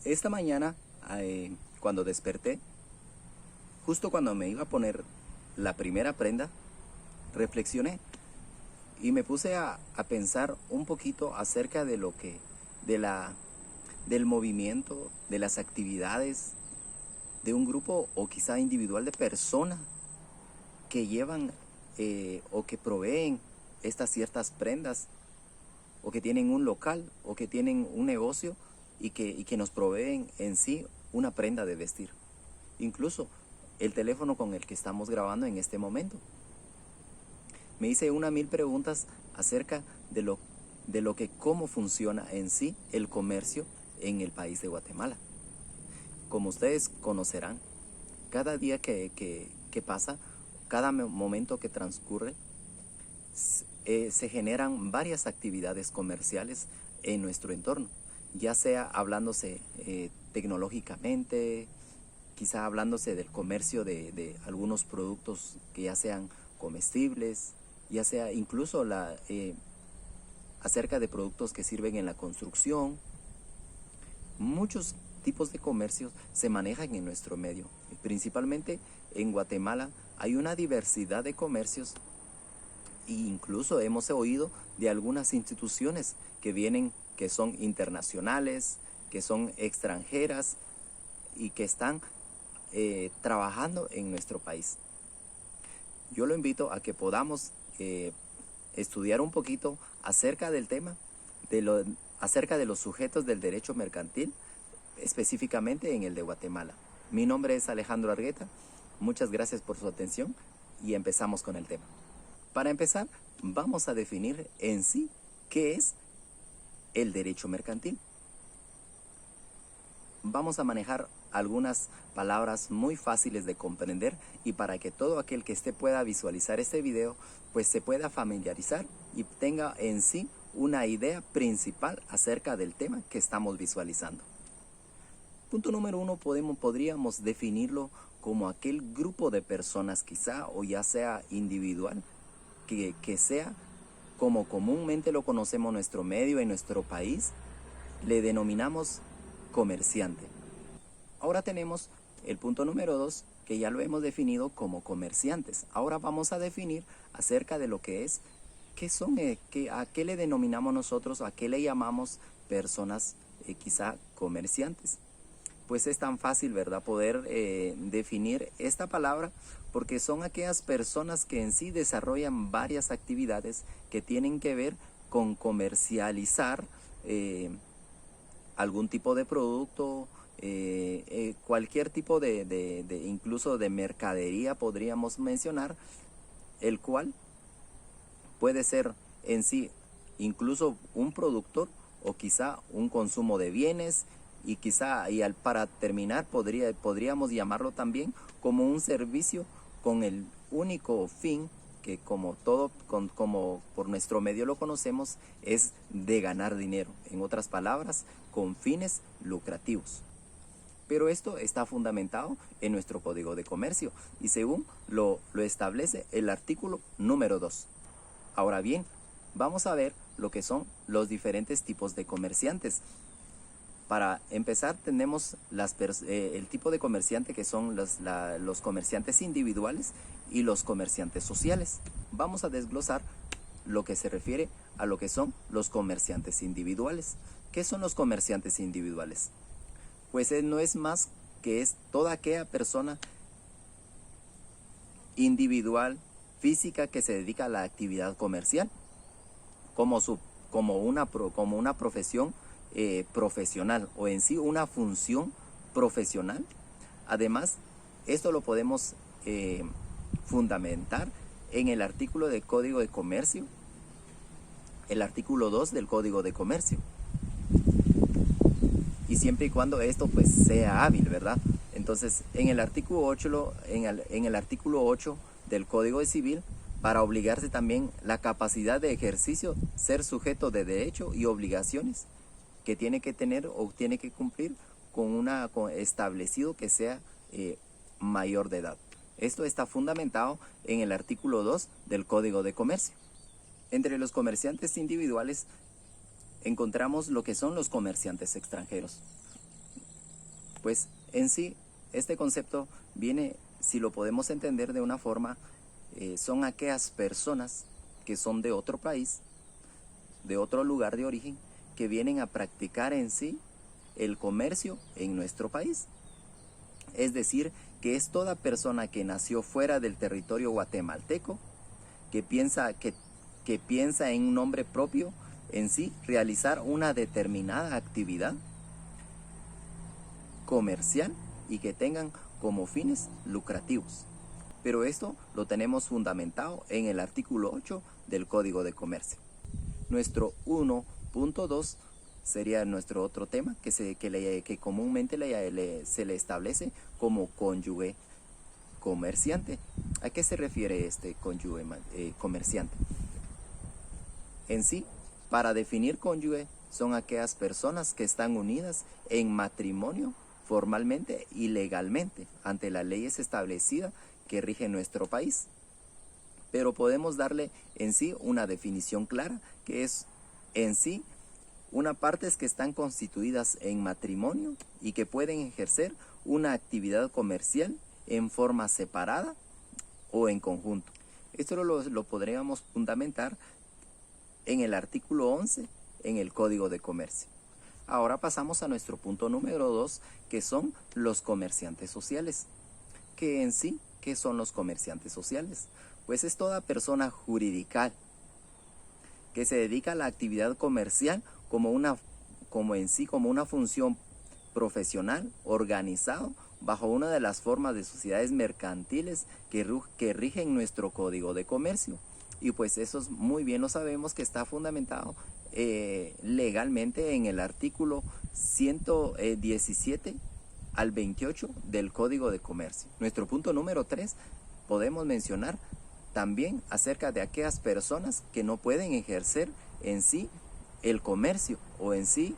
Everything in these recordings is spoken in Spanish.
Esta mañana, cuando desperté, justo cuando me iba a poner la primera prenda, reflexioné y me puse a pensar un poquito acerca de lo que, de la, del movimiento, de las actividades de un grupo o quizá individual de personas que llevan o que proveen estas ciertas prendas, o que tienen un local o que tienen un negocio y que nos proveen en sí una prenda de vestir. Incluso el teléfono con el que estamos grabando en este momento. Me hice 1000 preguntas acerca de lo que cómo funciona en sí el comercio en el país de Guatemala. Como ustedes conocerán, cada día que pasa, cada momento que transcurre, se generan varias actividades comerciales en nuestro entorno, ya sea hablándose tecnológicamente, quizá hablándose del comercio de algunos productos que ya sean comestibles, ya sea incluso acerca de productos que sirven en la construcción. Muchos tipos de comercios se manejan en nuestro medio. Principalmente en Guatemala hay una diversidad de comercios e incluso hemos oído de algunas instituciones que son internacionales, que son extranjeras y que están trabajando en nuestro país. Yo lo invito a que podamos estudiar un poquito acerca del tema, acerca de los sujetos del derecho mercantil, específicamente en el de Guatemala. Mi nombre es Alejandro Argueta, muchas gracias por su atención y empezamos con el tema. Para empezar, vamos a definir en sí qué es el derecho mercantil. Vamos a manejar algunas palabras muy fáciles de comprender y para que todo aquel que pueda visualizar este video, pues se pueda familiarizar y tenga en sí una idea principal acerca del tema que estamos visualizando. Punto número 1, podríamos definirlo como aquel grupo de personas quizá o ya sea individual, que sea como comúnmente lo conocemos en nuestro medio, en nuestro país, le denominamos comerciante. Ahora tenemos el punto número 2, que ya lo hemos definido como comerciantes. Ahora vamos a definir acerca de lo que es, qué son, a qué le denominamos nosotros, a qué le llamamos personas quizá comerciantes. Pues es tan fácil, ¿verdad?, poder definir esta palabra, porque son aquellas personas que en sí desarrollan varias actividades que tienen que ver con comercializar algún tipo de producto, cualquier tipo incluso de mercadería podríamos mencionar, el cual puede ser en sí incluso un productor o quizá un consumo de bienes. Y quizá, para terminar, podríamos llamarlo también como un servicio con el único fin, que como por nuestro medio lo conocemos, es de ganar dinero. En otras palabras, con fines lucrativos. Pero esto está fundamentado en nuestro Código de Comercio y según lo establece el artículo número 2. Ahora bien, vamos a ver lo que son los diferentes tipos de comerciantes. Para empezar, tenemos el tipo de comerciante que son los comerciantes individuales y los comerciantes sociales. Vamos a desglosar lo que se refiere a lo que son los comerciantes individuales. ¿Qué son los comerciantes individuales? Pues no es más que es toda aquella persona individual, física, que se dedica a la actividad comercial como una profesión profesional o en sí una función profesional. Además, esto lo podemos fundamentar en el artículo del Código de Comercio, el artículo 2 del Código de Comercio. Y siempre y cuando esto pues sea hábil, ¿verdad? Entonces, en el artículo 8, en el artículo 8 del Código Civil, para obligarse también la capacidad de ejercicio, ser sujeto de derecho y obligaciones que tiene que tener o tiene que cumplir con establecido que sea mayor de edad. Esto está fundamentado en el artículo 2 del Código de Comercio. Entre los comerciantes individuales encontramos lo que son los comerciantes extranjeros. Pues en sí, este concepto viene, si lo podemos entender de una forma, son aquellas personas que son de otro país, de otro lugar de origen, que vienen a practicar en sí el comercio en nuestro país. Es decir, que es toda persona que nació fuera del territorio guatemalteco, que piensa en un nombre propio en sí, realizar una determinada actividad comercial y que tengan como fines lucrativos. Pero esto lo tenemos fundamentado en el artículo 8 del Código de Comercio. Nuestro 1.2 sería nuestro otro tema que comúnmente se le establece como cónyuge comerciante. ¿A qué se refiere este cónyuge comerciante? En sí, para definir cónyuge son aquellas personas que están unidas en matrimonio formalmente y legalmente ante las leyes establecidas que rigen nuestro país. Pero podemos darle en sí una definición clara, que es en sí una partes que están constituidas en matrimonio y que pueden ejercer una actividad comercial en forma separada o en conjunto. Esto lo podríamos fundamentar en el artículo 11 en el Código de Comercio. Ahora pasamos a nuestro punto número 2, que son los comerciantes sociales. Que en sí, ¿qué son los comerciantes sociales? Pues es toda persona jurídica que se dedica a la actividad comercial como una función profesional, organizado bajo una de las formas de sociedades mercantiles que rigen nuestro Código de Comercio. Y pues eso muy bien lo sabemos que está fundamentado legalmente en el artículo 117 al 28 del Código de Comercio. Nuestro punto número 3, podemos mencionar también acerca de aquellas personas que no pueden ejercer en sí el comercio o en sí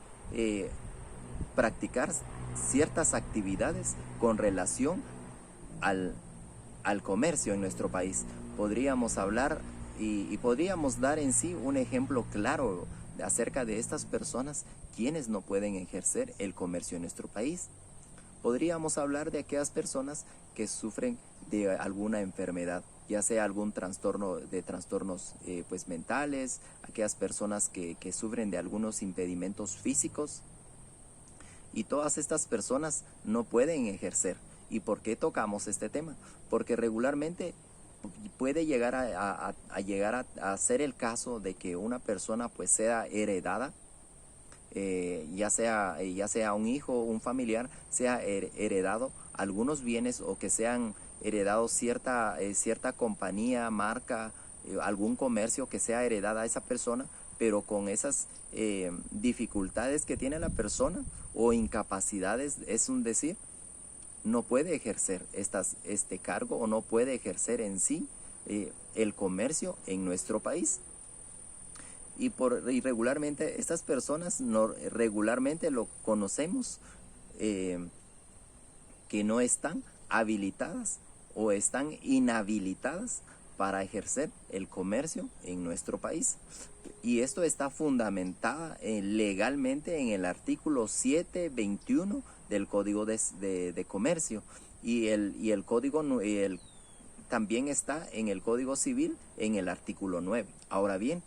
practicar ciertas actividades con relación al comercio en nuestro país. Podríamos hablar y podríamos dar en sí un ejemplo claro acerca de estas personas quienes no pueden ejercer el comercio en nuestro país. Podríamos hablar de aquellas personas que sufren de alguna enfermedad, ya sea algún trastornos pues mentales, aquellas personas que sufren de algunos impedimentos físicos, y todas estas personas no pueden ejercer. ¿Y por qué tocamos este tema? Porque regularmente puede llegar a ser el caso de que una persona pues sea heredada, ya sea un hijo o un familiar, sea heredado algunos bienes, o que sean heredados cierta compañía, marca, algún comercio que sea heredada a esa persona, pero con esas dificultades que tiene la persona o incapacidades, es un decir, no puede ejercer este cargo o no puede ejercer en sí el comercio en nuestro país. Y regularmente estas personas regularmente lo conocemos que no están habilitadas o están inhabilitadas para ejercer el comercio en nuestro país. Y esto está fundamentada legalmente en el artículo 721 del Código de Comercio, y el código también está en el Código Civil en el artículo 9. Ahora bien,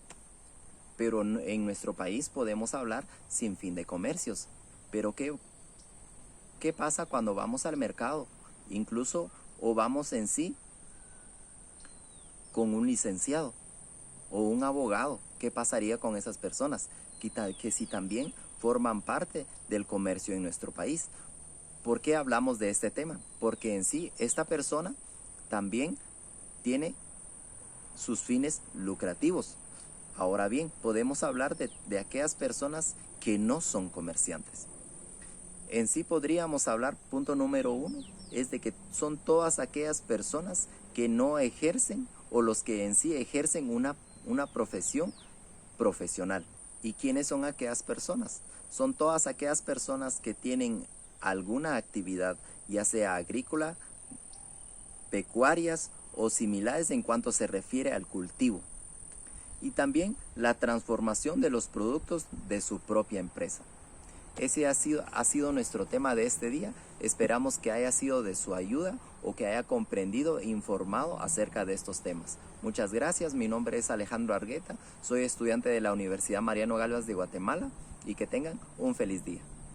pero en nuestro país podemos hablar sin fin de comercios. Pero ¿qué pasa cuando vamos al mercado? Incluso o vamos en sí con un licenciado o un abogado. ¿Qué pasaría con esas personas? Que si también forman parte del comercio en nuestro país. ¿Por qué hablamos de este tema? Porque en sí esta persona también tiene sus fines lucrativos. Ahora bien, podemos hablar de aquellas personas que no son comerciantes. En sí podríamos hablar, punto número 1, es de que son todas aquellas personas que no ejercen, o los que en sí ejercen una profesión profesional. ¿Y quiénes son aquellas personas? Son todas aquellas personas que tienen alguna actividad, ya sea agrícola, pecuarias o similares en cuanto se refiere al cultivo. Y también la transformación de los productos de su propia empresa. Ese ha sido nuestro tema de este día. Esperamos que haya sido de su ayuda o que haya comprendido e informado acerca de estos temas. Muchas gracias, mi nombre es Alejandro Argueta, soy estudiante de la Universidad Mariano Galvez de Guatemala y que tengan un feliz día.